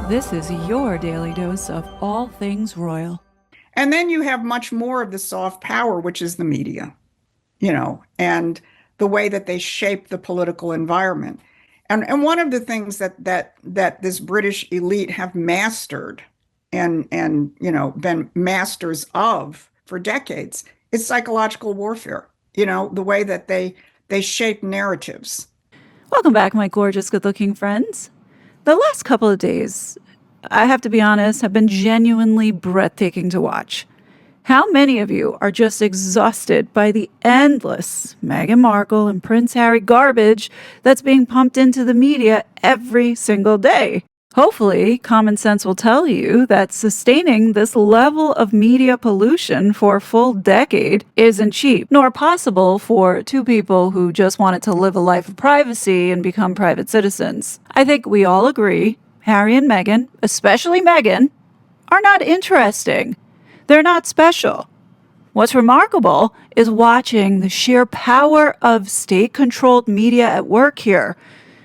This is your daily dose of all things royal. And then you have much more of the soft power, which is the media, and the way that they shape the political environment. And one of the things that this British elite have mastered and been masters of for decades is psychological warfare. The way that they shape narratives. Welcome back, my gorgeous, good looking friends. The last couple of days, I have to be honest, have been genuinely breathtaking to watch. How many of you are just exhausted by the endless Meghan Markle and Prince Harry garbage that's being pumped into the media every single day? Hopefully, common sense will tell you that sustaining this level of media pollution for a full decade isn't cheap, nor possible for two people who just wanted to live a life of privacy and become private citizens. I think we all agree Harry and Meghan, especially Meghan, are not interesting. They're not special. What's remarkable is watching the sheer power of state-controlled media at work here.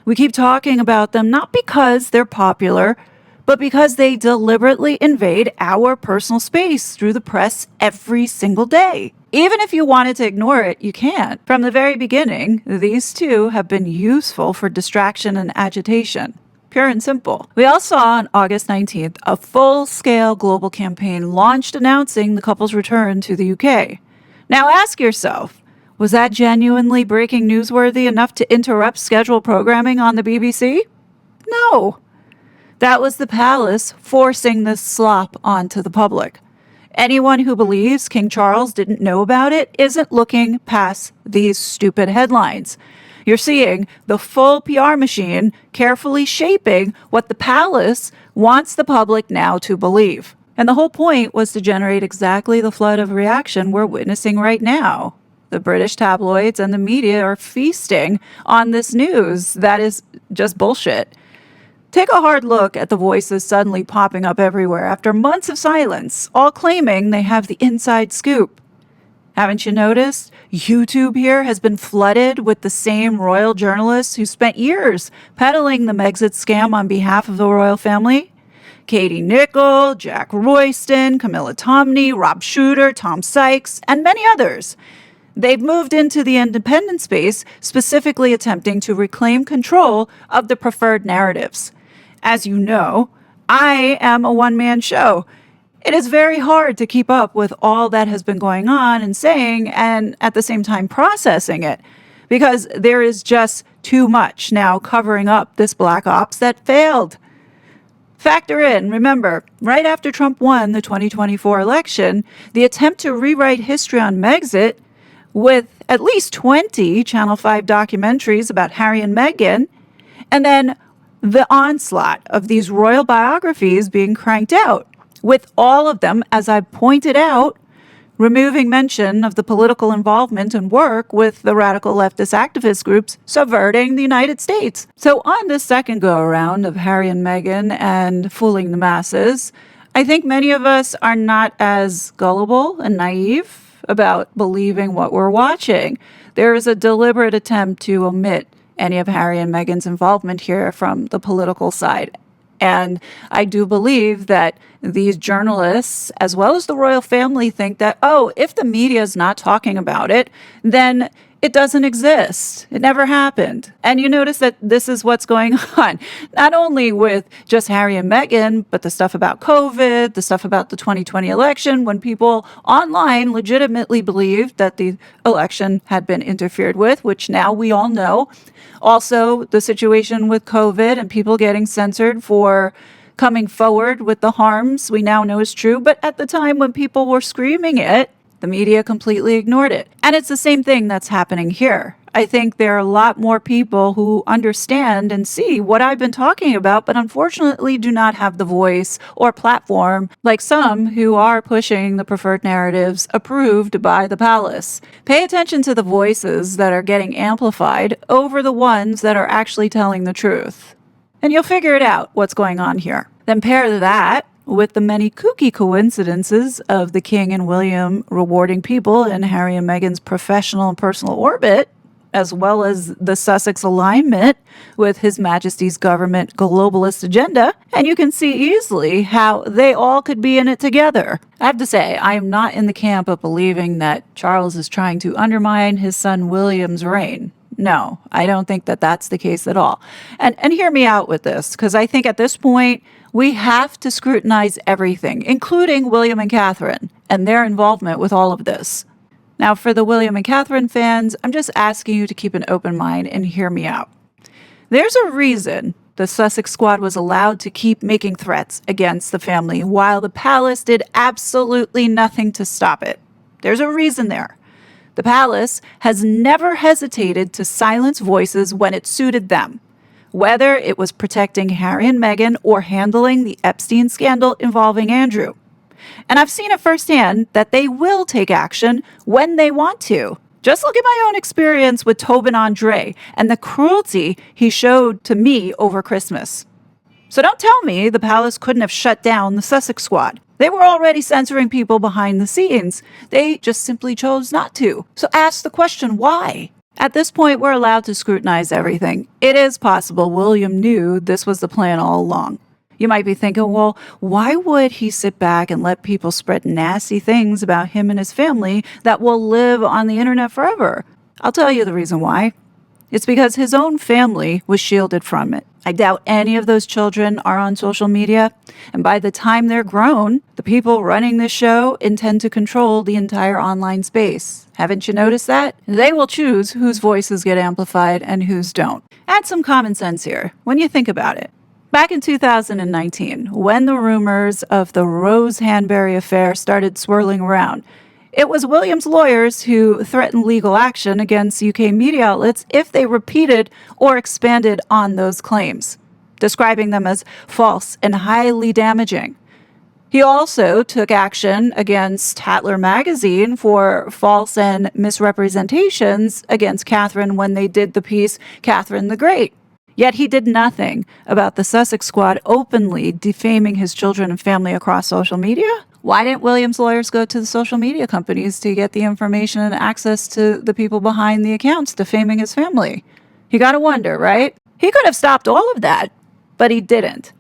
We keep talking about them not because they're popular, but because they deliberately invade our personal space through the press every single day. Even if you wanted to ignore it, you can't. From the very beginning, these two have been useful for distraction and agitation. Pure and simple. We all saw on August 19th a full-scale global campaign launched announcing the couple's return to the UK. Now ask yourself, was that genuinely breaking newsworthy enough to interrupt scheduled programming on the BBC? No. That was the palace forcing this slop onto the public. Anyone who believes King Charles didn't know about it isn't looking past these stupid headlines. You're seeing the full PR machine carefully shaping what the palace wants the public now to believe. And the whole point was to generate exactly the flood of reaction we're witnessing right now. The British tabloids and the media are feasting on this news that is just bullshit. Take a hard look at the voices suddenly popping up everywhere after months of silence, all claiming they have the inside scoop. Haven't you noticed? YouTube here has been flooded with the same royal journalists who spent years peddling the MEGXIT scam on behalf of the royal family. Katie Nicholl, Jack Royston, Camilla Tomney, Rob Shuter, Tom Sykes, and many others. They've moved into the independent space, specifically attempting to reclaim control of the preferred narratives. As you know, I am a one-man show. It is very hard to keep up with all that has been going on and saying, and at the same time processing it, because there is just too much now covering up this black ops that failed. Factor in, remember, right after Trump won the 2024 election, the attempt to rewrite history on MEGXIT with at least 20 Channel 5 documentaries about Harry and Meghan, and then the onslaught of these royal biographies being cranked out, with all of them, as I pointed out, removing mention of the political involvement and work with the radical leftist activist groups subverting the United States. So on this second go-around of Harry and Meghan and fooling the masses, I think many of us are not as gullible and naive about believing what we're watching. There is a deliberate attempt to omit any of Harry and Meghan's involvement here from the political side. And I do believe that these journalists, as well as the royal family, think that, oh, if the media is not talking about it, then it doesn't exist. It never happened. And you notice that this is what's going on, not only with just Harry and Meghan, but the stuff about COVID, the stuff about the 2020 election, when people online legitimately believed that the election had been interfered with, which now we all know. Also, the situation with COVID and people getting censored for coming forward with the harms we now know is true. But at the time when people were screaming it, the media completely ignored it. And it's the same thing that's happening here. I think there are a lot more people who understand and see what I've been talking about, but unfortunately do not have the voice or platform like some who are pushing the preferred narratives approved by the palace. Pay attention to the voices that are getting amplified over the ones that are actually telling the truth. And you'll figure it out what's going on here. Then pair that with the many kooky coincidences of the King and William rewarding people in Harry and Meghan's professional and personal orbit, as well as the Sussex alignment with His Majesty's government globalist agenda, and you can see easily how they all could be in it together. I have to say, I am not in the camp of believing that Charles is trying to undermine his son William's reign. No, I don't think that that's the case at all. And hear me out with this, because I think at this point, we have to scrutinize everything, including William and Catherine and their involvement with all of this. Now, for the William and Catherine fans, I'm just asking you to keep an open mind and hear me out. There's a reason the Sussex squad was allowed to keep making threats against the family while the palace did absolutely nothing to stop it. There's a reason there. The palace has never hesitated to silence voices when it suited them, whether it was protecting Harry and Meghan or handling the Epstein scandal involving Andrew. And I've seen it firsthand that they will take action when they want to. Just look at my own experience with Tobin Andre and the cruelty he showed to me over Christmas. So don't tell me the palace couldn't have shut down the Sussex squad. They were already censoring people behind the scenes. They just simply chose not to. So ask the question, why? At this point, we're allowed to scrutinize everything. It is possible William knew this was the plan all along. You might be thinking, well, why would he sit back and let people spread nasty things about him and his family that will live on the internet forever? I'll tell you the reason why. It's because his own family was shielded from it. I doubt any of those children are on social media, and by the time they're grown, the people running this show intend to control the entire online space. Haven't you noticed that? They will choose whose voices get amplified and whose don't. Add some common sense here when you think about it. Back in 2019, when the rumors of the Rose Hanbury affair started swirling around, it was William's lawyers who threatened legal action against UK media outlets if they repeated or expanded on those claims, describing them as false and highly damaging. He also took action against Tatler magazine for false and misrepresentations against Catherine when they did the piece Catherine the Great. Yet he did nothing about the Sussex squad openly defaming his children and family across social media. Why didn't William's lawyers go to the social media companies to get the information and access to the people behind the accounts defaming his family? You gotta wonder, right? He could have stopped all of that, but he didn't.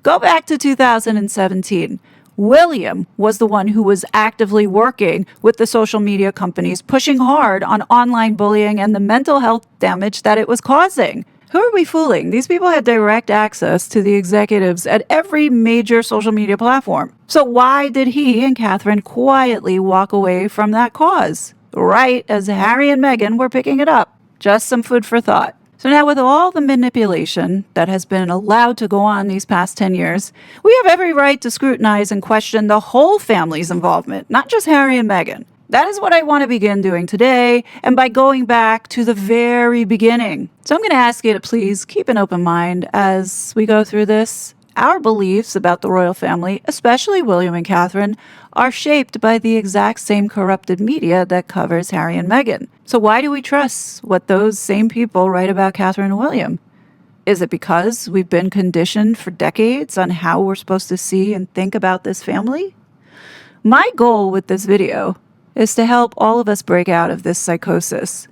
Go back to 2017. William was the one who was actively working with the social media companies, pushing hard on online bullying and the mental health damage that it was causing. Who are we fooling? These people had direct access to the executives at every major social media platform. So why did he and Catherine quietly walk away from that cause? Right as Harry and Meghan were picking it up. Just some food for thought. So now with all the manipulation that has been allowed to go on these past 10 years, we have every right to scrutinize and question the whole family's involvement, not just Harry and Meghan. That is what I want to begin doing today, and by going back to the very beginning. So I'm going to ask you to please keep an open mind as we go through this. Our beliefs about the royal family, especially William and Catherine, are shaped by the exact same corrupted media that covers Harry and Meghan. So why do we trust what those same people write about Catherine and William? Is it because we've been conditioned for decades on how we're supposed to see and think about this family? My goal with this video is to help all of us break out of this psychosis.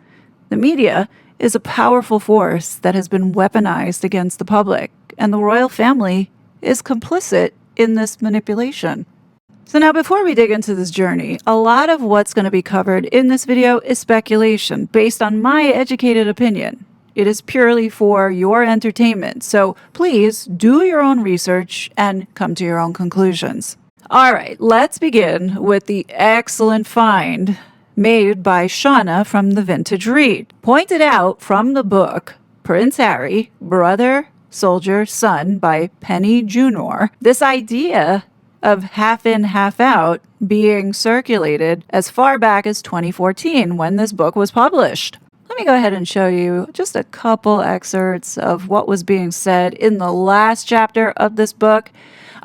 The media is a powerful force that has been weaponized against the public, and the royal family is complicit in this manipulation. So now before we dig into this journey, a lot of what's going to be covered in this video is speculation based on my educated opinion. It is purely for your entertainment, so please do your own research and come to your own conclusions. All right, let's begin with the excellent find made by Shauna from the Vintage Read. Pointed out from the book Prince Harry, Brother, Soldier, Son by Penny Junor, this idea of half in, half out being circulated as far back as 2014 when this book was published. Let me go ahead and show you just a couple excerpts of what was being said in the last chapter of this book.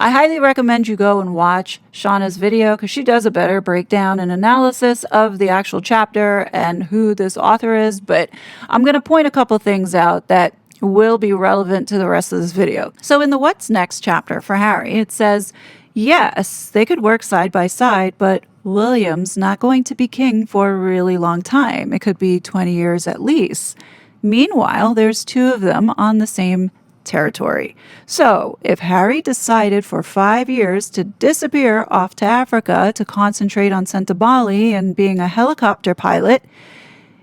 I highly recommend you go and watch Shauna's video because she does a better breakdown and analysis of the actual chapter and who this author is, but I'm going to point a couple things out that will be relevant to the rest of this video. So in the What's Next chapter for Harry, it says, yes, they could work side by side, but William's not going to be king for a really long time. It could be 20 years at least. Meanwhile, there's two of them on the same territory. So, if Harry decided for 5 years to disappear off to Africa to concentrate on Bali and being a helicopter pilot,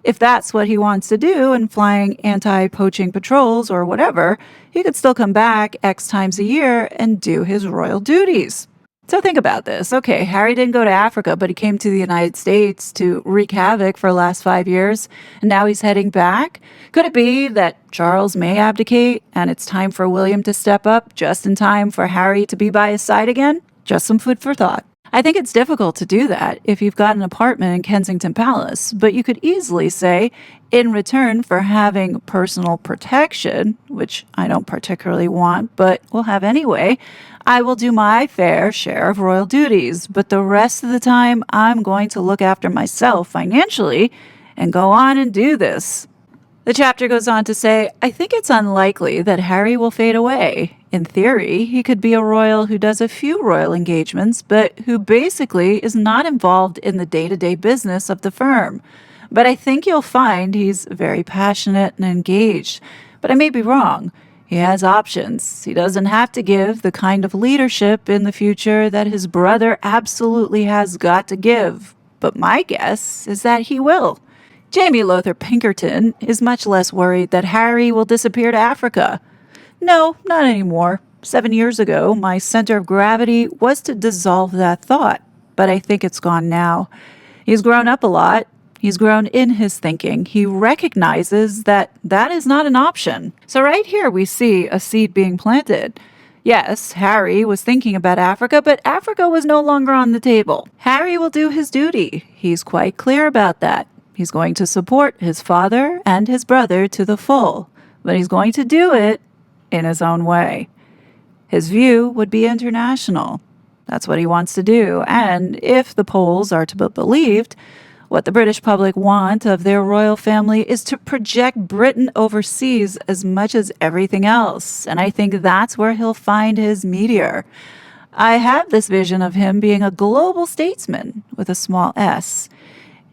if that's what he wants to do and flying anti-poaching patrols or whatever, he could still come back X times a year and do his royal duties. So think about this. Okay, Harry didn't go to Africa, but he came to the United States to wreak havoc for the last 5 years, and now he's heading back. Could it be that Charles may abdicate, and it's time for William to step up just in time for Harry to be by his side again? Just some food for thought. I think it's difficult to do that if you've got an apartment in Kensington Palace, but you could easily say, in return for having personal protection, which I don't particularly want, but will have anyway, I will do my fair share of royal duties, but the rest of the time I'm going to look after myself financially and go on and do this. The chapter goes on to say, I think it's unlikely that Harry will fade away. In theory, he could be a royal who does a few royal engagements, but who basically is not involved in the day-to-day business of the firm. But I think you'll find he's very passionate and engaged. But I may be wrong. He has options. He doesn't have to give the kind of leadership in the future that his brother absolutely has got to give. But my guess is that he will. Jamie Lothar Pinkerton is much less worried that Harry will disappear to Africa. No, not anymore. 7 years ago, my center of gravity was to dissolve that thought, but I think it's gone now. He's grown up a lot. He's grown in his thinking. He recognizes that that is not an option. So right here we see a seed being planted. Yes, Harry was thinking about Africa, but Africa was no longer on the table. Harry will do his duty. He's quite clear about that. He's going to support his father and his brother to the full, but he's going to do it in his own way. His view would be international. That's what he wants to do. And if the polls are to be believed, what the British public want of their royal family is to project Britain overseas as much as everything else. And I think that's where he'll find his meteor. I have this vision of him being a global statesman with a small s.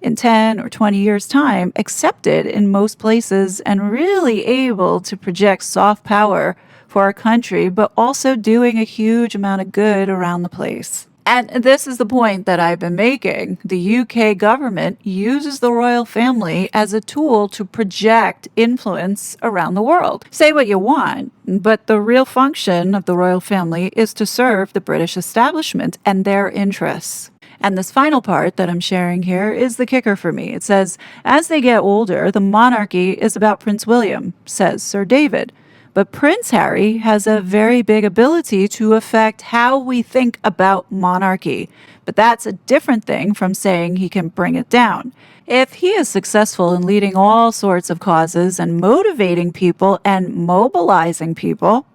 In 10 or 20 years' time, accepted in most places and really able to project soft power for our country, but also doing a huge amount of good around the place. And this is the point that I've been making. The UK government uses the royal family as a tool to project influence around the world. Say what you want, but the real function of the royal family is to serve the British establishment and their interests. And this final part that I'm sharing here is the kicker for me. It says, as they get older, the monarchy is about Prince William, says Sir David. But Prince Harry has a very big ability to affect how we think about monarchy. But that's a different thing from saying he can bring it down. If he is successful in leading all sorts of causes and motivating people and mobilizing people,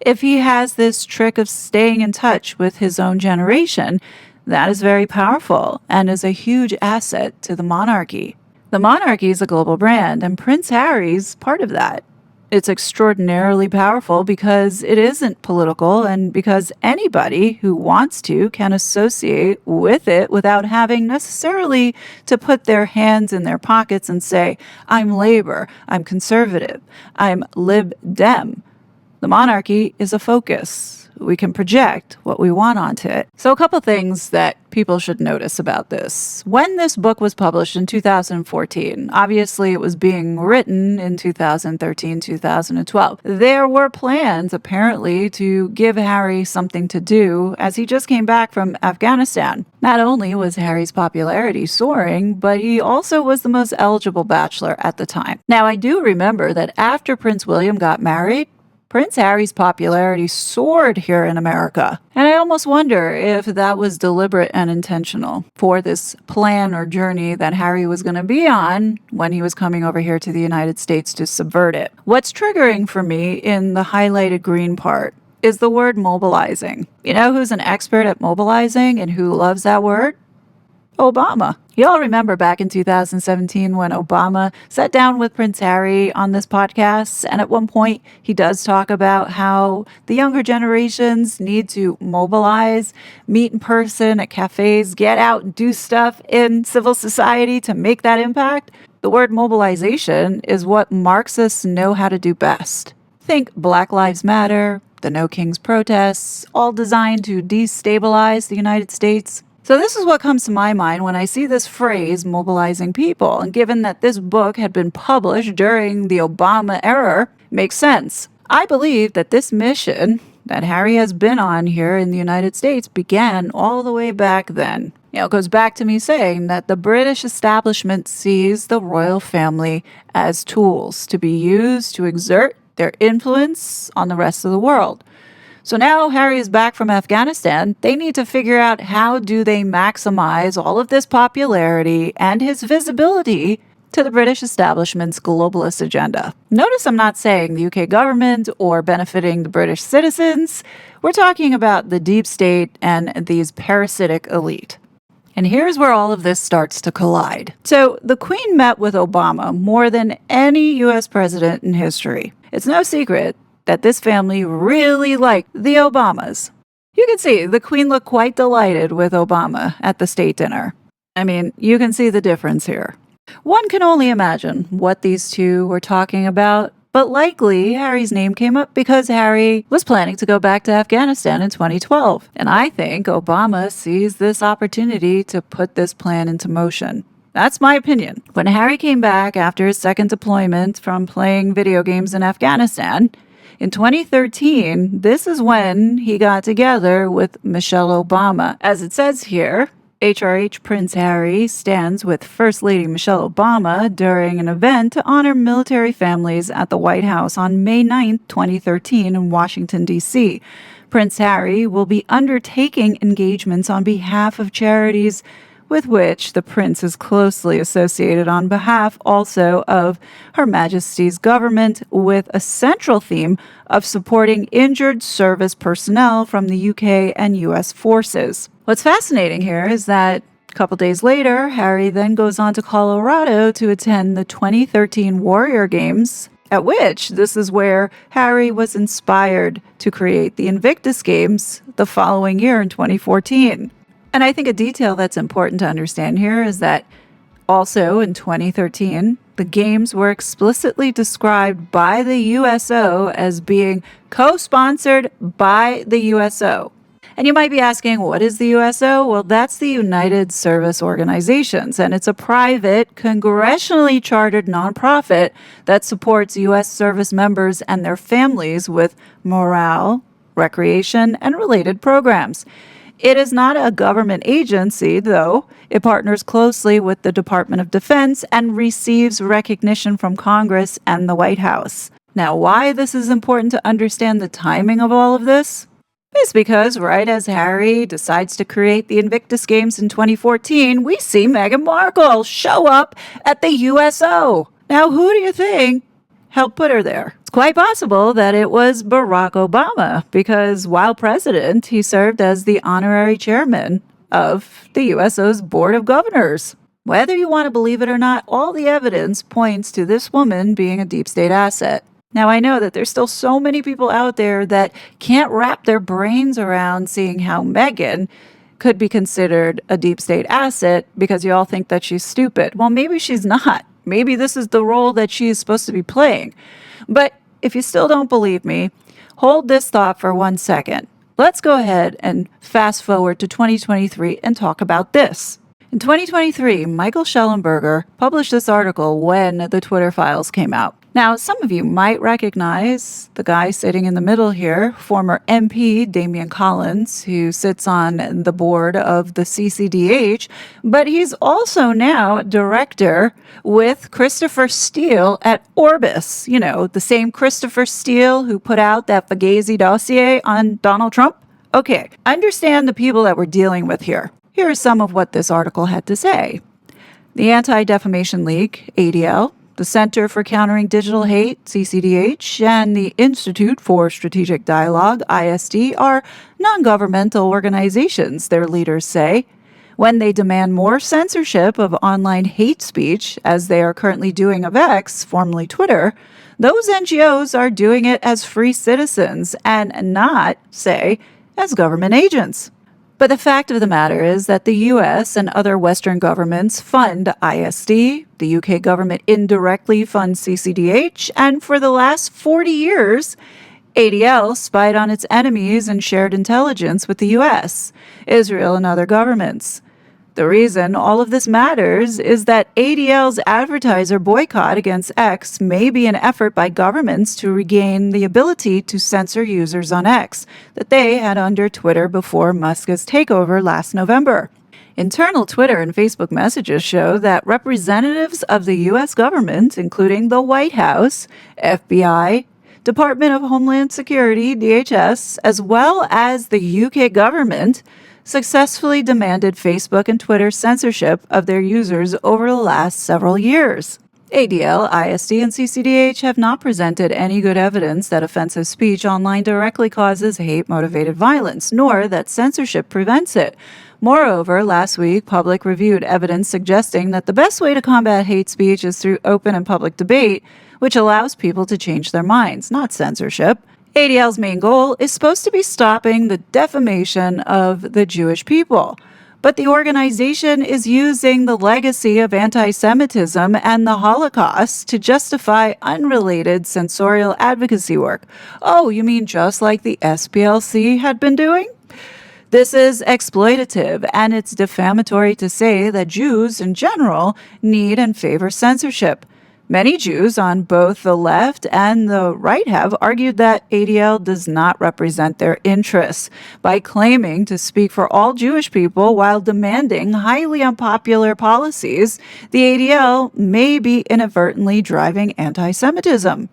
if he has this trick of staying in touch with his own generation, that is very powerful and is a huge asset to the monarchy. The monarchy is a global brand, and Prince Harry's part of that. It's extraordinarily powerful because it isn't political and because anybody who wants to can associate with it without having necessarily to put their hands in their pockets and say, I'm Labour, I'm Conservative, I'm Lib Dem. The monarchy is a focus. We can project what we want onto it. So a couple things that people should notice about this. When this book was published in 2014, obviously it was being written in 2013, 2012. There were plans, apparently, to give Harry something to do as he just came back from Afghanistan. Not only was Harry's popularity soaring, but he also was the most eligible bachelor at the time. Now, I do remember that after Prince William got married, Prince Harry's popularity soared here in America. And I almost wonder if that was deliberate and intentional for this plan or journey that Harry was going to be on when he was coming over here to the United States to subvert it. What's triggering for me in the highlighted green part is the word mobilizing. You know who's an expert at mobilizing and who loves that word? Obama. You all remember back in 2017 when Obama sat down with Prince Harry on this podcast, and at one point he does talk about how the younger generations need to mobilize, meet in person at cafes, get out and do stuff in civil society to make that impact. The word mobilization is what Marxists know how to do best. Think Black Lives Matter, the No Kings protests, all designed to destabilize the United States. So this is what comes to my mind when I see this phrase, mobilizing people. And given that this book had been published during the Obama era, makes sense. I believe that this mission that Harry has been on here in the United States began all the way back then. It goes back to me saying that the British establishment sees the royal family as tools to be used to exert their influence on the rest of the world. So now Harry is back from Afghanistan. They need to figure out how do they maximize all of this popularity and his visibility to the British establishment's globalist agenda. Notice I'm not saying the UK government or benefiting the British citizens. We're talking about the deep state and these parasitic elite. And here's where all of this starts to collide. So the Queen met with Obama more than any US president in history. It's no secret that this family really liked the Obamas. You can see the Queen looked quite delighted with Obama at the state dinner. I mean, you can see the difference here. One can only imagine what these two were talking about, but likely Harry's name came up because Harry was planning to go back to Afghanistan in 2012. And I think Obama sees this opportunity to put this plan into motion. That's my opinion. When Harry came back after his second deployment from playing video games in Afghanistan, in 2013, this is when he got together with Michelle Obama. As it says here, HRH Prince Harry stands with First Lady Michelle Obama during an event to honor military families at the White House on May 9, 2013 in Washington, D.C. Prince Harry will be undertaking engagements on behalf of charities with which the prince is closely associated on behalf also of Her Majesty's government, with a central theme of supporting injured service personnel from the UK and US forces. What's fascinating here is that a couple days later, Harry then goes on to Colorado to attend the 2013 Warrior Games, at which this is where Harry was inspired to create the Invictus Games the following year in 2014. And I think a detail that's important to understand here is that also in 2013, the games were explicitly described by the USO as being co-sponsored by the USO. And you might be asking, what is the USO? Well, that's the United Service Organizations, and it's a private, congressionally chartered nonprofit that supports U.S. service members and their families with morale, recreation, and related programs. It is not a government agency, though. It partners closely with the Department of Defense and receives recognition from Congress and the White House. Now, why this is important to understand the timing of all of this is because right as Harry decides to create the Invictus Games in 2014, we see Meghan Markle show up at the USO. Now, who do you think helped put her there? It's quite possible that it was Barack Obama, because while president, he served as the honorary chairman of the USO's Board of Governors. Whether you want to believe it or not, all the evidence points to this woman being a deep state asset. Now, I know that there's still so many people out there that can't wrap their brains around seeing how Meghan could be considered a deep state asset because you all think that she's stupid. Well, maybe she's not. Maybe this is the role that she is supposed to be playing. But if you still don't believe me, hold this thought for 1 second. Let's go ahead and fast forward to 2023 and talk about this. In 2023, Michael Schellenberger published this article when the Twitter files came out. Now, some of you might recognize the guy sitting in the middle here, former MP Damian Collins, who sits on the board of the CCDH, but he's also now director with Christopher Steele at Orbis. You know, the same Christopher Steele who put out that Fugazi dossier on Donald Trump. Okay, understand the people that we're dealing with here. Here is some of what this article had to say. The Anti-Defamation League, ADL, the Center for Countering Digital Hate, CCDH, and the Institute for Strategic Dialogue, ISD, are non-governmental organizations, their leaders say. When they demand more censorship of online hate speech, as they are currently doing of X, formerly Twitter, those NGOs are doing it as free citizens and not, say, as government agents. But the fact of the matter is that the US and other Western governments fund ISD, the UK government indirectly funds CCDH, and for the last 40 years, ADL spied on its enemies and shared intelligence with the US, Israel, and other governments. The reason all of this matters is that ADL's advertiser boycott against X may be an effort by governments to regain the ability to censor users on X that they had under Twitter before Musk's takeover last November. Internal Twitter and Facebook messages show that representatives of the U.S. government, including the White House, FBI, Department of Homeland Security, DHS, as well as the UK government, successfully demanded Facebook and Twitter censorship of their users over the last several years. ADL, ISD, and CCDH have not presented any good evidence that offensive speech online directly causes hate-motivated violence, nor that censorship prevents it. Moreover, last week, Public reviewed evidence suggesting that the best way to combat hate speech is through open and public debate, which allows people to change their minds, not censorship. ADL's main goal is supposed to be stopping the defamation of the Jewish people. But the organization is using the legacy of anti-Semitism and the Holocaust to justify unrelated censorial advocacy work. Oh, you mean just like the SPLC had been doing? This is exploitative, and it's defamatory to say that Jews in general need and favor censorship. Many Jews on both the left and the right have argued that ADL does not represent their interests by claiming to speak for all Jewish people while demanding highly unpopular policies. The ADL may be inadvertently driving anti-Semitism.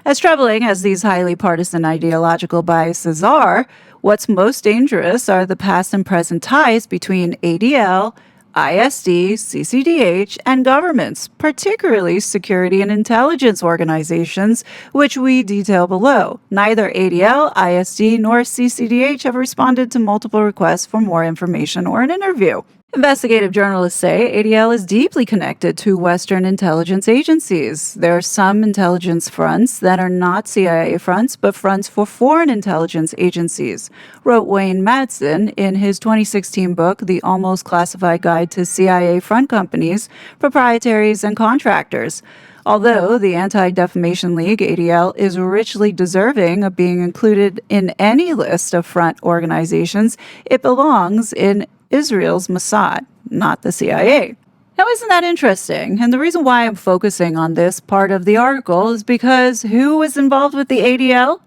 As troubling as these highly partisan ideological biases are, what's most dangerous are the past and present ties between ADL, ISD, CCDH, and governments, particularly security and intelligence organizations, which we detail below. Neither ADL, ISD, nor CCDH have responded to multiple requests for more information or an interview. Investigative journalists say ADL is deeply connected to Western intelligence agencies. There are some intelligence fronts that are not CIA fronts, but fronts for foreign intelligence agencies, wrote Wayne Madsen in his 2016 book, The Almost Classified Guide to CIA Front Companies, Proprietaries, and Contractors. Although the Anti-Defamation League, ADL, is richly deserving of being included in any list of front organizations, it belongs in Israel's Mossad, not the CIA. Now, isn't that interesting? And the reason why I'm focusing on this part of the article is because who was involved with the ADL?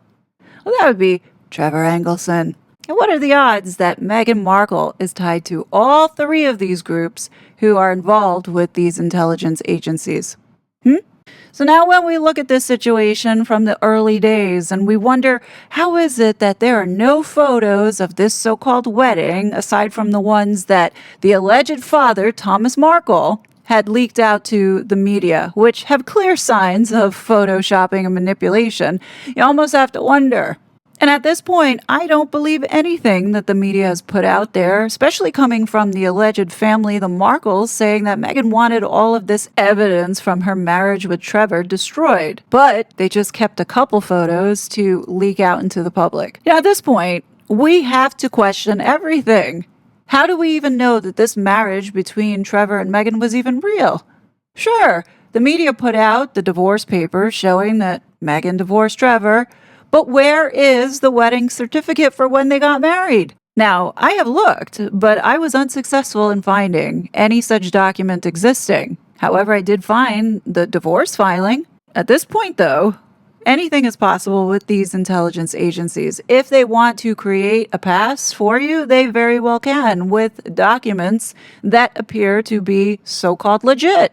Well, that would be Trevor Engelson. And what are the odds that Meghan Markle is tied to all three of these groups who are involved with these intelligence agencies? So now when we look at this situation from the early days and we wonder, how is it that there are no photos of this so-called wedding aside from the ones that the alleged father, Thomas Markle, had leaked out to the media, which have clear signs of photoshopping and manipulation? You almost have to wonder. And at this point, I don't believe anything that the media has put out there, especially coming from the alleged family, the Markles, saying that Meghan wanted all of this evidence from her marriage with Trevor destroyed. But they just kept a couple photos to leak out into the public. Now, at this point, we have to question everything. How do we even know that this marriage between Trevor and Meghan was even real? Sure, the media put out the divorce papers showing that Meghan divorced Trevor, but where is the wedding certificate for when they got married? Now, I have looked, but I was unsuccessful in finding any such document existing. However, I did find the divorce filing. At this point, though, anything is possible with these intelligence agencies. If they want to create a past for you, they very well can with documents that appear to be so-called legit.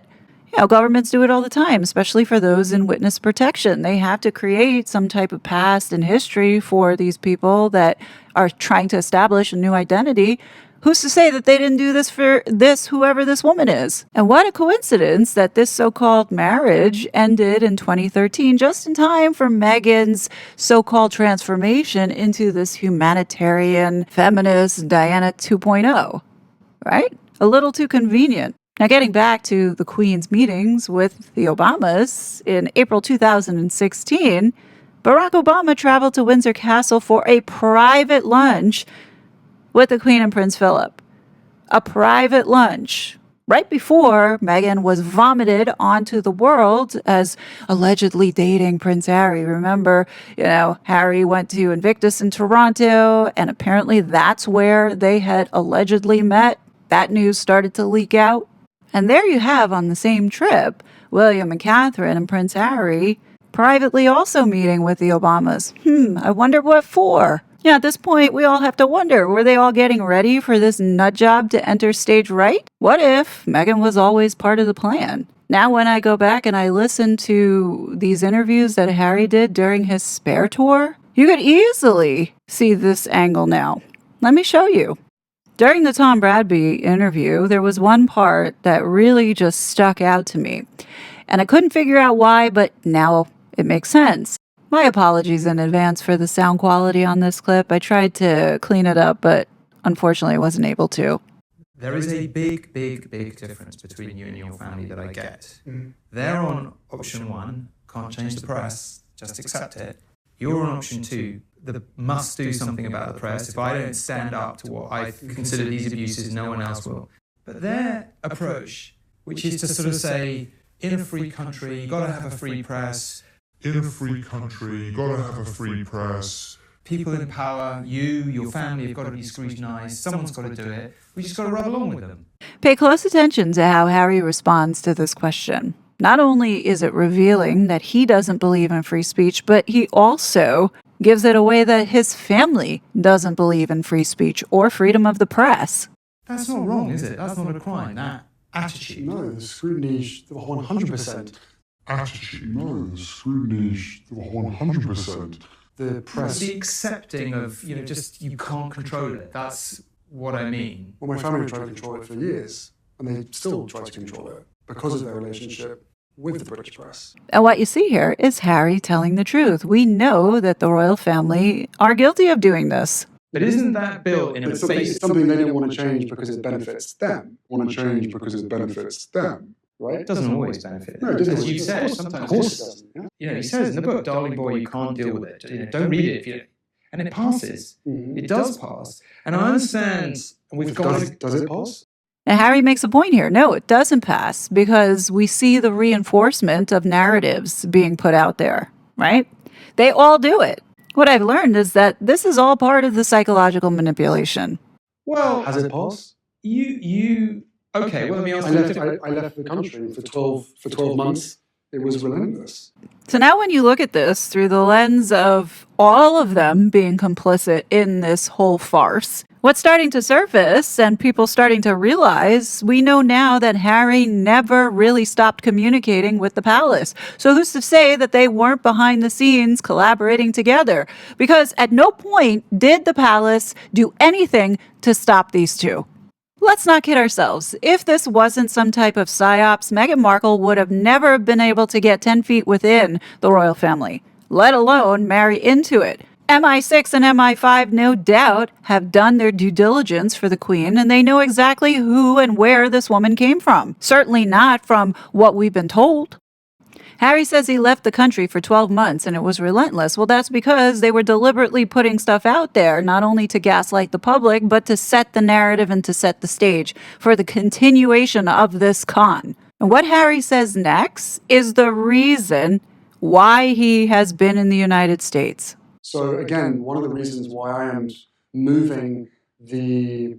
You know, governments do it all the time, especially for those in witness protection. They have to create some type of past and history for these people that are trying to establish a new identity. Who's to say that they didn't do this for whoever this woman is? And what a coincidence that this so-called marriage ended in 2013, just in time for Meghan's so-called transformation into this humanitarian feminist Diana 2.0, right? A little too convenient. Now, getting back to the Queen's meetings with the Obamas, in April 2016, Barack Obama traveled to Windsor Castle for a private lunch with the Queen and Prince Philip. A private lunch. Right before Meghan was vomited onto the world as allegedly dating Prince Harry. Remember, Harry went to Invictus in Toronto, and apparently that's where they had allegedly met. That news started to leak out. And there you have on the same trip, William and Catherine and Prince Harry privately also meeting with the Obamas. I wonder what for. Yeah, at this point, we all have to wonder, were they all getting ready for this nut job to enter stage right? What if Meghan was always part of the plan? Now, when I go back and I listen to these interviews that Harry did during his Spare tour, you could easily see this angle now. Let me show you. During the Tom Bradby interview, there was one part that really just stuck out to me. And I couldn't figure out why, but now it makes sense. My apologies in advance for the sound quality on this clip. I tried to clean it up, but unfortunately I wasn't able to. There is a big difference between you and your family that I get. They're on option one, can't change the press, just accept it. You're on option two, the must do something about the press. If I don't stand up to what I consider these abuses, no one else will. But their approach, which is to sort of say, in a free country, you've got to have a free press. In a free country, you gotta have a free press. People in power, your family have got to be scrutinised. Someone's got to do it. We just got to rub along with them. Pay close attention to how Harry responds to this question. Not only is it revealing that he doesn't believe in free speech, but he also gives it away that his family doesn't believe in free speech or freedom of the press. That's not wrong, is it? That's not a crime, that attitude. No, the scrutiny, 100%. Attitude. No, the scrutiny, 100%. The press. The accepting of, just you can't control it. That's what I mean. Well, my family tried to control it for years, and they still try to control it because of their relationship with the British press. And what you see here is Harry telling the truth. We know that the royal family are guilty of doing this. But isn't that built in a It's something they don't want to change because it benefits them. Want to change because it benefits them. Right? It doesn't always benefit. No, it doesn't. As you said, sometimes. Of course it doesn't. Yeah? He says in the book, darling boy, you can't deal with it. Don't read it if you. And it passes. It does pass. And I understand. We've got. Does it pass? And Harry makes a point here. No, it doesn't pass because we see the reinforcement of narratives being put out there, right? They all do it. What I've learned is that this is all part of the psychological manipulation. Well, has it passed? Okay, well, let me ask you. I left the country for 12 months. It was relentless. So now when you look at this through the lens of all of them being complicit in this whole farce, what's starting to surface and people starting to realize, we know now that Harry never really stopped communicating with the palace. So who's to say that they weren't behind the scenes collaborating together? Because at no point did the palace do anything to stop these two. Let's not kid ourselves. If this wasn't some type of psyops, Meghan Markle would have never been able to get 10 feet within the royal family, let alone marry into it. MI6 and MI5, no doubt, have done their due diligence for the Queen, and they know exactly who and where this woman came from. Certainly not from what we've been told. Harry says he left the country for 12 months and it was relentless. Well, that's because they were deliberately putting stuff out there, not only to gaslight the public, but to set the narrative and to set the stage for the continuation of this con. And what Harry says next is the reason why he has been in the United States. So again, one of the reasons why I am moving the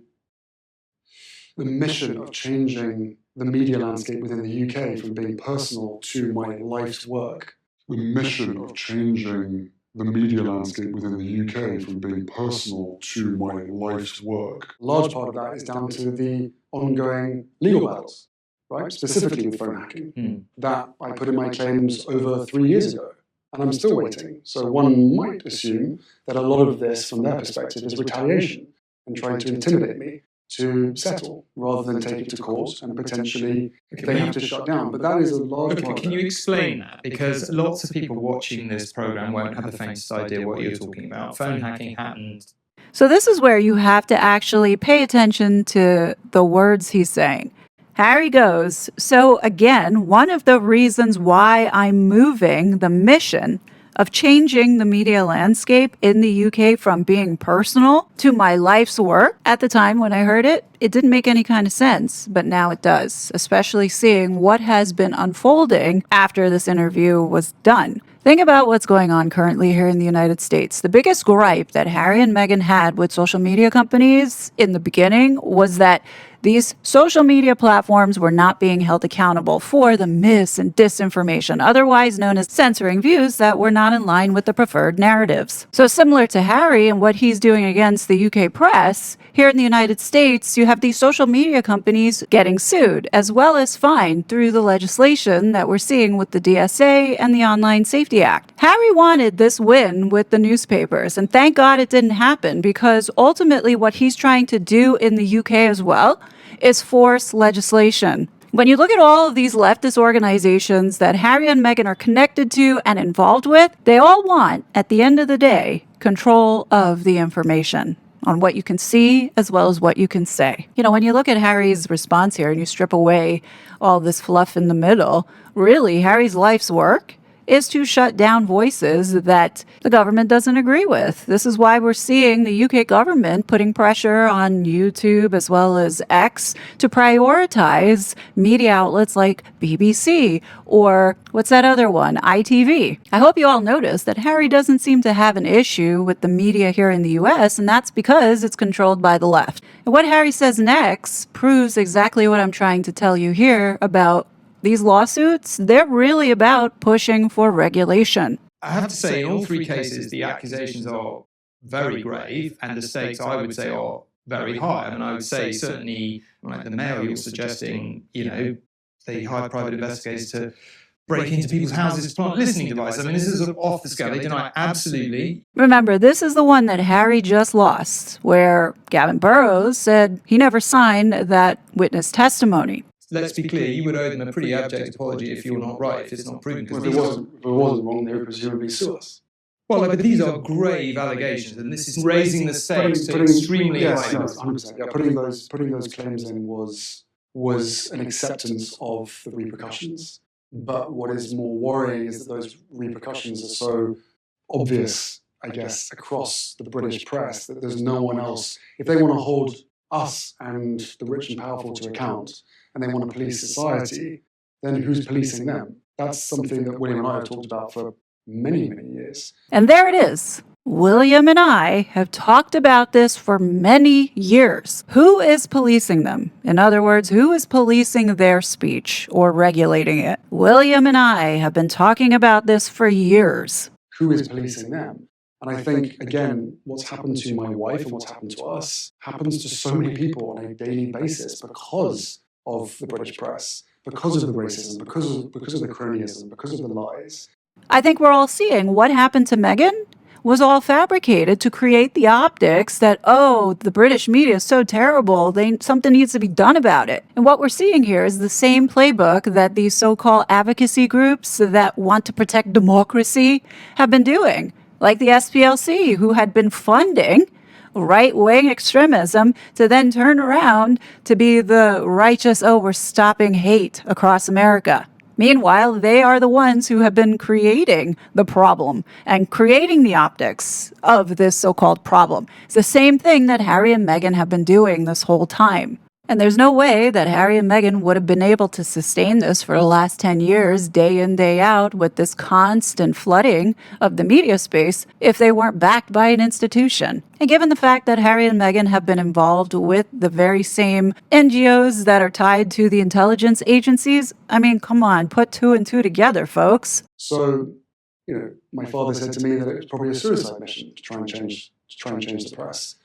mission of changing the media landscape within the UK from being personal to my life's work. The mission of changing the media landscape within the UK from being personal to my life's work. A large part of that is down to the ongoing legal battles, right? Specifically with phone hacking, that I put in my claims over 3 years ago. And I'm still waiting. So one might assume that a lot of this, from their perspective, is retaliation and trying to intimidate me to settle rather than take it to court and potentially they have to shut down. But that is a large part. Can you explain that? Because lots of people watching this program won't have the faintest idea what you're talking about. Phone hacking happened. So this is where you have to actually pay attention to the words he's saying. Harry goes, so again, one of the reasons why I'm moving the mission of changing the media landscape in the UK from being personal to my life's work. At the time when I heard it, it didn't make any kind of sense, but now it does, especially seeing what has been unfolding after this interview was done. Think about what's going on currently here in the United States. The biggest gripe that Harry and Meghan had with social media companies in the beginning was that these social media platforms were not being held accountable for the mis and disinformation, otherwise known as censoring views that were not in line with the preferred narratives. So similar to Harry and what he's doing against the UK press, here in the United States, you have these social media companies getting sued, as well as fined through the legislation that we're seeing with the DSA and the Online Safety Act. Harry wanted this win with the newspapers, and thank God it didn't happen, because ultimately what he's trying to do in the UK as well is force legislation. When you look at all of these leftist organizations that Harry and Meghan are connected to and involved with, they all want, at the end of the day, control of the information on what you can see as well as what you can say. You know, when you look at Harry's response here and you strip away all this fluff in the middle, really, Harry's life's work is to shut down voices that the government doesn't agree with. This is why we're seeing the UK government putting pressure on YouTube as well as X to prioritize media outlets like BBC or what's that other one, ITV. I hope you all notice that Harry doesn't seem to have an issue with the media here in the US, and that's because it's controlled by the left. And what Harry says next proves exactly what I'm trying to tell you here about these lawsuits. They're really about pushing for regulation. I have to say, in all three cases, the accusations are very grave, and the stakes, I would say, are very high. I mean, I would say certainly, like the Mail, you're suggesting, they hire private investigators to break into people's houses to plant listening devices. I mean, this is sort of off the scale. They deny absolutely. Remember, this is the one that Harry just lost, where Gavin Burrows said he never signed that witness testimony. Let's be clear, you would owe them a pretty abject apology if you're not right, if it's not proven. Well, if it wasn't wrong, they would presumably sue us. Well, but these are grave allegations, and this is raising the stakes to extremely high. Yes, 100%. Yeah, putting those claims in was an acceptance of the repercussions. But what is more worrying is that those repercussions are so obvious, I guess, across the British press that there's no one else. If they want to hold us and the rich and powerful to account, and they want to police society, then who's policing them? That's something that William and I have talked about for many, many years. And there it is. William and I have talked about this for many years. Who is policing them? In other words, who is policing their speech or regulating it? William and I have been talking about this for years. Who is policing them? And I think, again, what's happened to my wife and what's happened to us happens to so many people on a daily basis because of the British press, because of the racism, because of the cronyism, because of the lies. I think we're all seeing what happened to Meghan was all fabricated to create the optics that, oh, the British media is so terrible, something needs to be done about it. And what we're seeing here is the same playbook that these so-called advocacy groups that want to protect democracy have been doing, like the SPLC, who had been funding right-wing extremism to then turn around to be the righteous, oh, we're stopping hate across America. Meanwhile, they are the ones who have been creating the problem and creating the optics of this so-called problem. It's the same thing that Harry and Meghan have been doing this whole time. And there's no way that Harry and Meghan would have been able to sustain this for the last 10 years, day in, day out, with this constant flooding of the media space if they weren't backed by an institution. And given the fact that Harry and Meghan have been involved with the very same NGOs that are tied to the intelligence agencies, I mean, come on, put two and two together, folks. So, my father said to me that it was probably a suicide mission to try and change the press.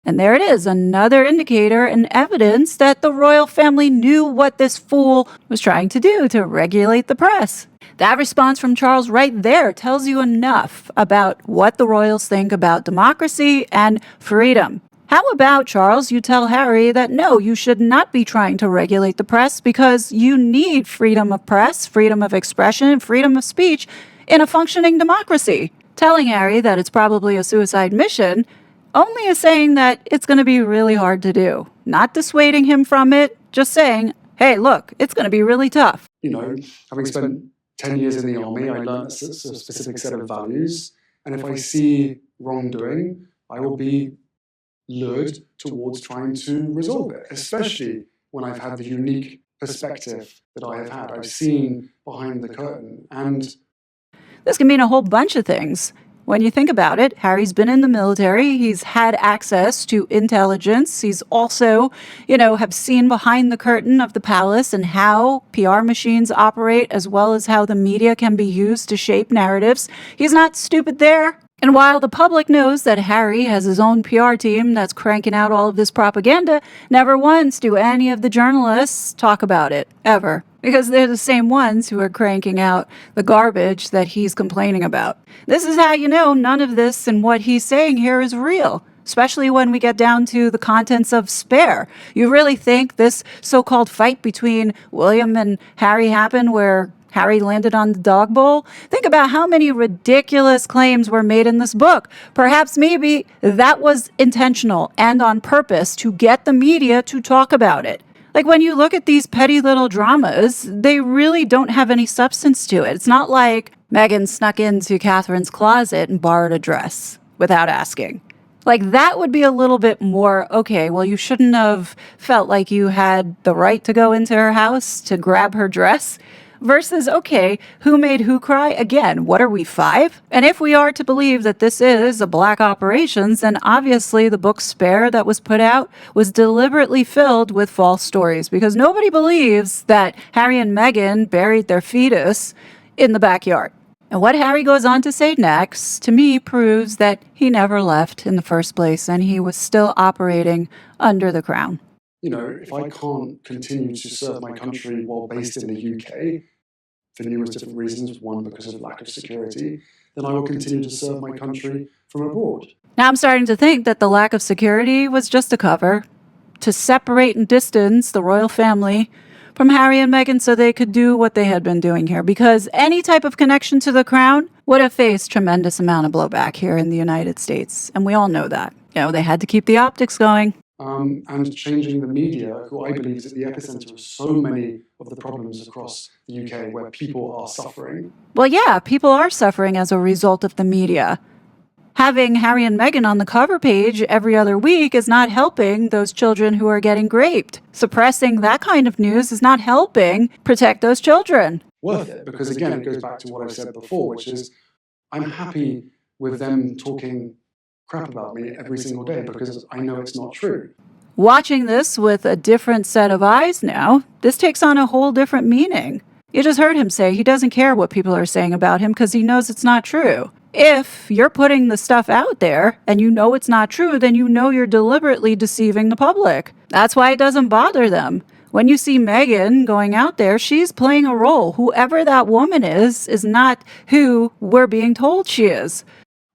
And there it is, another indicator and evidence that the royal family knew what this fool was trying to do to regulate the press. That response from Charles right there tells you enough about what the royals think about democracy and freedom. How about, Charles, you tell Harry that no, you should not be trying to regulate the press because you need freedom of press, freedom of expression, freedom of speech in a functioning democracy. Telling Harry that it's probably a suicide mission only as saying that it's going to be really hard to do, not dissuading him from it, just saying, hey, look, it's going to be really tough. You know, having spent 10 years in the army, I learned a specific set of values. And if I see wrongdoing, I will be lured towards trying to resolve it, especially when I've had the unique perspective that I have had. I've seen behind the curtain. And this can mean a whole bunch of things. When you think about it, Harry's been in the military. He's had access to intelligence. He's also, have seen behind the curtain of the palace and how PR machines operate, as well as how the media can be used to shape narratives. He's not stupid there. And while the public knows that Harry has his own PR team that's cranking out all of this propaganda, never once do any of the journalists talk about it, ever. Because they're the same ones who are cranking out the garbage that he's complaining about. This is how you know none of this and what he's saying here is real, especially when we get down to the contents of Spare. You really think this so-called fight between William and Harry happened where Harry landed on the dog bowl? Think about how many ridiculous claims were made in this book. Perhaps maybe that was intentional and on purpose to get the media to talk about it. Like when you look at these petty little dramas, they really don't have any substance to it. It's not like Meghan snuck into Catherine's closet and borrowed a dress without asking. Like that would be a little bit more, okay, well, you shouldn't have felt like you had the right to go into her house to grab her dress. Versus, okay, who made who cry? Again, what are we, 5? And if we are to believe that this is a black operations, then obviously the book Spare that was put out was deliberately filled with false stories because nobody believes that Harry and Meghan buried their fetus in the backyard. And what Harry goes on to say next, to me, proves that he never left in the first place and he was still operating under the crown. If I can't continue to serve my country while based in the UK, for numerous different reasons, one because of lack of security, then I will continue to serve my country from abroad. Now I'm starting to think that the lack of security was just a cover to separate and distance the royal family from Harry and Meghan so they could do what they had been doing here, because any type of connection to the crown would have faced tremendous amount of blowback here in the United States, and we all know that. They had to keep the optics going. And changing the media, who I believe is at the epicenter of so many of the problems across the UK where people are suffering. Well, yeah, people are suffering as a result of the media. Having Harry and Meghan on the cover page every other week is not helping those children who are getting raped. Suppressing that kind of news is not helping protect those children. Worth it, because again, it goes back to what I've said before, which is I'm happy with them talking crap about me every single day because I know it's not true. Watching this with a different set of eyes now, this takes on a whole different meaning. You just heard him say he doesn't care what people are saying about him because he knows it's not true. If you're putting the stuff out there and you know it's not true, then you know you're deliberately deceiving the public. That's why it doesn't bother them. When you see Meghan going out there, she's playing a role. Whoever that woman is not who we're being told she is.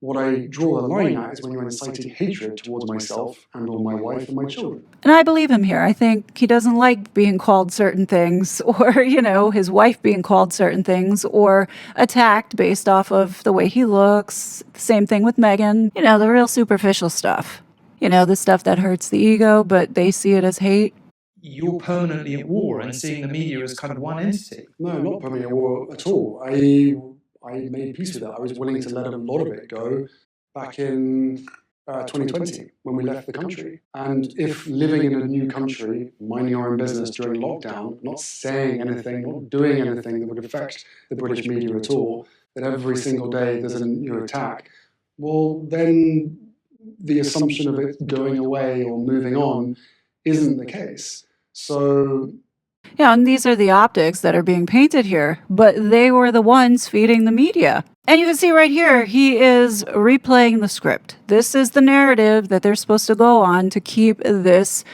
What I draw the line at is when you're inciting hatred towards myself and or my wife and my children. And I believe him here. I think he doesn't like being called certain things or, his wife being called certain things or attacked based off of the way he looks. Same thing with Meghan. The real superficial stuff. The stuff that hurts the ego, but they see it as hate. You're permanently at war and seeing the media as kind of one entity. No, not permanently at war at all. I made peace with that. I was willing to let a lot of it go back in 2020 when we left the country. And if living in a new country, minding your own business during lockdown, not saying anything, not doing anything that would affect the British media at all, that every single day there's a new attack, well, then the assumption of it going away or moving on isn't the case. So Yeah, and these are the optics that are being painted here, but they were the ones feeding the media. And you can see right here, he is replaying the script. This is the narrative that they're supposed to go on to keep this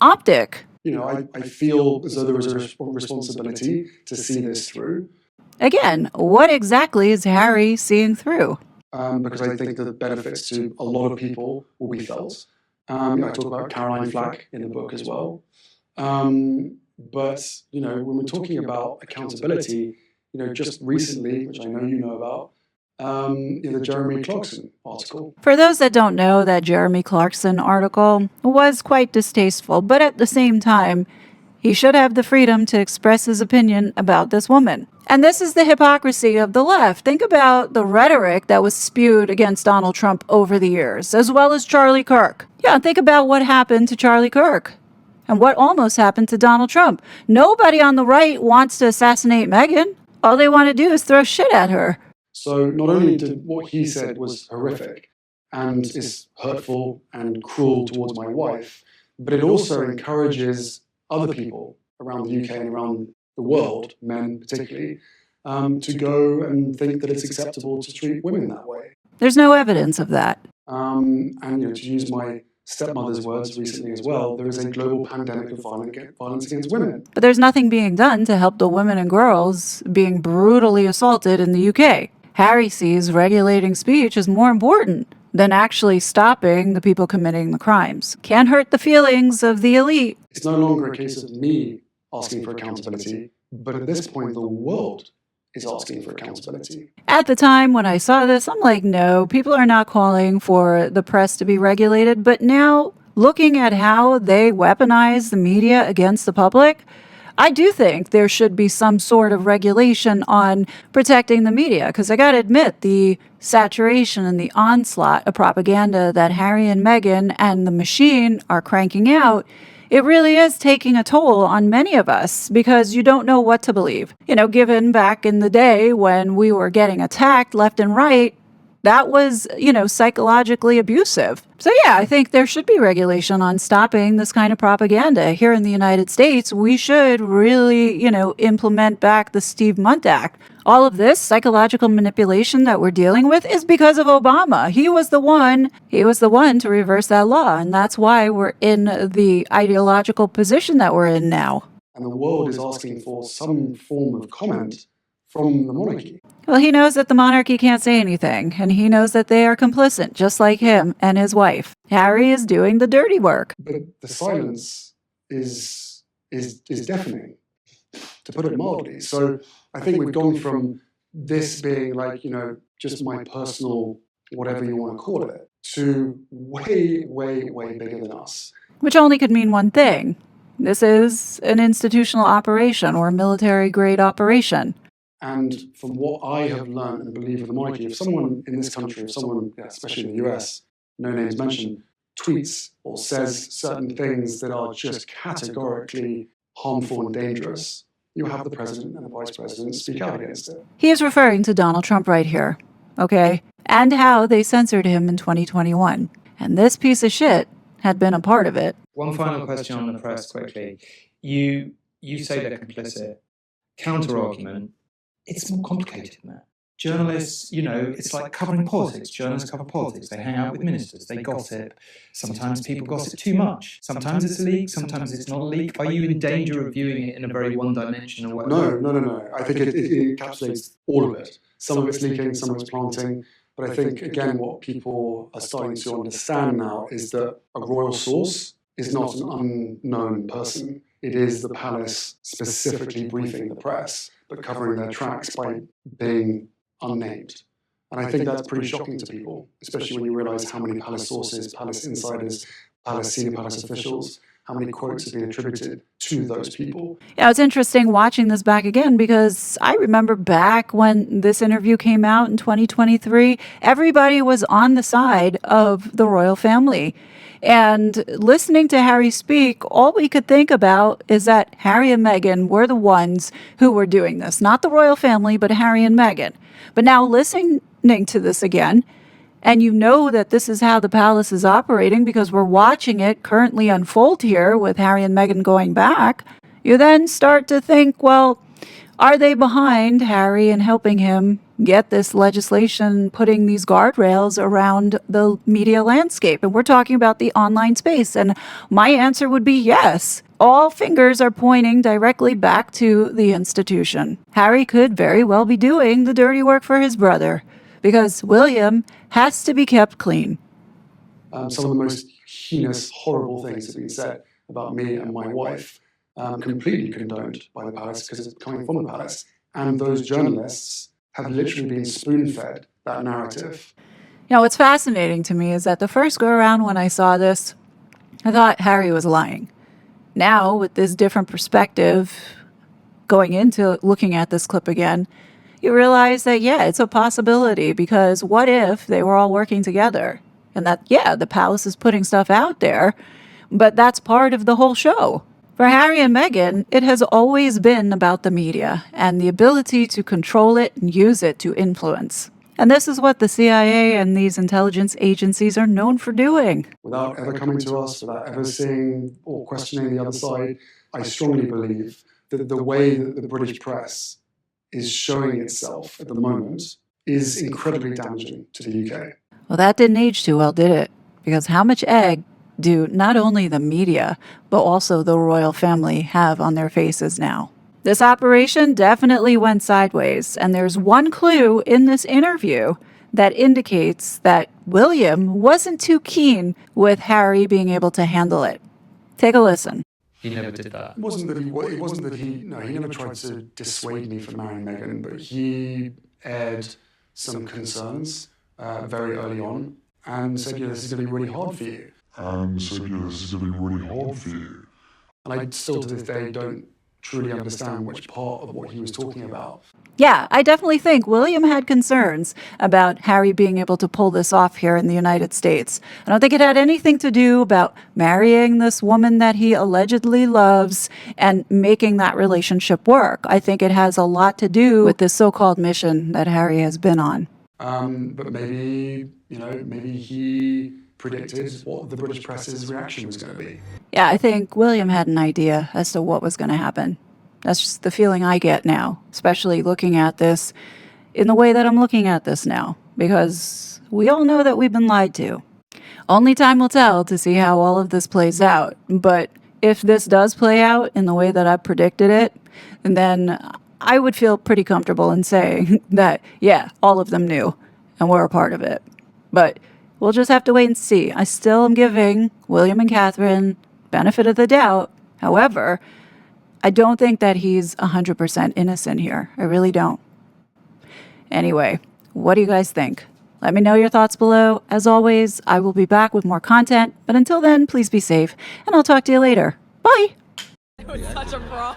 optic. I feel as though there was a responsibility to see this through. Again, what exactly is Harry seeing through? Because I think the benefits to a lot of people will be felt. I talk about Caroline Flack in the book as well. But, when we're talking about accountability, just recently, which I know you know about, the Jeremy Clarkson article. For those that don't know, that Jeremy Clarkson article was quite distasteful, but at the same time, he should have the freedom to express his opinion about this woman. And this is the hypocrisy of the left. Think about the rhetoric that was spewed against Donald Trump over the years, as well as Charlie Kirk. Yeah, think about what happened to Charlie Kirk and what almost happened to Donald Trump. Nobody on the right wants to assassinate Megyn. All they want to do is throw shit at her. So not only did what he said was horrific and is hurtful and cruel towards my wife, but it also encourages other people around the UK and around the world, men particularly, to go and think that it's acceptable to treat women that way. There's no evidence of that. And to use my stepmother's words recently as well, there is a global pandemic of violence against women. But there's nothing being done to help the women and girls being brutally assaulted in the UK. Harry sees regulating speech as more important than actually stopping the people committing the crimes. Can't hurt the feelings of the elite. It's no longer a case of me asking for accountability, but at this point, the world is asking for accountability. At the time when I saw this, I'm like, no, people are not calling for the press to be regulated. But now, looking at how they weaponize the media against the public, I do think there should be some sort of regulation on protecting the media, because I got to admit, the saturation and the onslaught of propaganda that Harry and Meghan and the machine are cranking out, it really is taking a toll on many of us because you don't know what to believe. Given back in the day when we were getting attacked left and right, that was, psychologically abusive. So yeah, I think there should be regulation on stopping this kind of propaganda. Here in the United States, we should really, implement back the Steve Munt Act. All of this psychological manipulation that we're dealing with is because of Obama. He was the one to reverse that law. And that's why we're in the ideological position that we're in now. And the world is asking for some form of comment from the monarchy. Well, he knows that the monarchy can't say anything, and he knows that they are complicit, just like him and his wife. Harry is doing the dirty work. But the silence is deafening, to put it mildly. So I think we've gone from this being like, just my personal, whatever you want to call it, to way, way, way bigger than us. Which only could mean one thing. This is an institutional operation or a military-grade operation. And from what I have learned and believe of the monarchy, if someone in this country, especially in the US, no names mentioned, tweets or says certain things that are just categorically harmful and dangerous, you have the president and the vice president speak out against it. He is referring to Donald Trump right here, okay? And how they censored him in 2021. And this piece of shit had been a part of it. One final question on the press, quickly. You say they're complicit. Counter-argument. It's more complicated than that. Journalists, it's like covering politics. Journalists cover politics. They hang out with ministers. They gossip. Sometimes people gossip too much. Sometimes it's a leak. Sometimes it's not a leak. Are you in danger of viewing it in a very one-dimensional way? No. I think it encapsulates all of it. Some of it's leaking, some of it's planting. But I think, again, what people are starting to understand now is that a royal source is not an unknown person. It is the palace specifically briefing the press, but covering their tracks by being unnamed. And I think that's pretty shocking to people, especially when you realize how many palace sources, palace insiders, senior palace officials, how many quotes have been attributed to those people. Yeah, it's interesting watching this back again because I remember back when this interview came out in 2023, everybody was on the side of the royal family. And listening to Harry speak, all we could think about is that Harry and Meghan were the ones who were doing this. Not the royal family, but Harry and Meghan. But now listening to this again, and you know that this is how the palace is operating because we're watching it currently unfold here with Harry and Meghan going back, you then start to think, well, are they behind Harry and helping him get this legislation, putting these guardrails around the media landscape? And we're talking about the online space. And my answer would be yes. All fingers are pointing directly back to the institution. Harry could very well be doing the dirty work for his brother because William has to be kept clean. Some of the most heinous, horrible things have been said about me and my wife, completely condoned by the palace because it's coming from the palace. And those journalists have literally been spoon-fed that narrative. You know, what's fascinating to me is that the first go around when I saw this, I thought Harry was lying. Now, with this different perspective, going into looking at this clip again, you realize that, yeah, it's a possibility, because what if they were all working together? And that, yeah, the palace is putting stuff out there, but that's part of the whole show. For Harry and Meghan, it has always been about the media and the ability to control it and use it to influence. And this is what the CIA and these intelligence agencies are known for doing. Without ever coming to us, without ever seeing or questioning the other side, I strongly believe that the way that the British press is showing itself at the moment is incredibly damaging to the UK. Well, that didn't age too well, did it? Because how much egg do not only the media, but also the royal family have on their faces now? This operation definitely went sideways, and there's one clue in this interview that indicates that William wasn't too keen with Harry being able to handle it. Take a listen. He never did that. It wasn't that he never tried to dissuade me from marrying Meghan, but he aired some concerns very early on and said, yeah, this is going to be really hard for you. And I still to this day don't truly understand which part of what he was talking about. Yeah, I definitely think William had concerns about Harry being able to pull this off here in the United States. I don't think it had anything to do about marrying this woman that he allegedly loves and making that relationship work. I think it has a lot to do with this so-called mission that Harry has been on. But maybe he predicted what the British press's reaction was going to be. Yeah, I think William had an idea as to what was going to happen. That's just the feeling I get now, especially looking at this in the way that I'm looking at this now, because we all know that we've been lied to. Only time will tell to see how all of this plays out. But if this does play out in the way that I predicted it, then I would feel pretty comfortable in saying that, yeah, all of them knew and were a part of it. But we'll just have to wait and see. I still am giving William and Catherine benefit of the doubt. However, I don't think that he's 100% innocent here. I really don't. Anyway, what do you guys think? Let me know your thoughts below. As always, I will be back with more content. But until then, please be safe. And I'll talk to you later. Bye. It was such a fraud.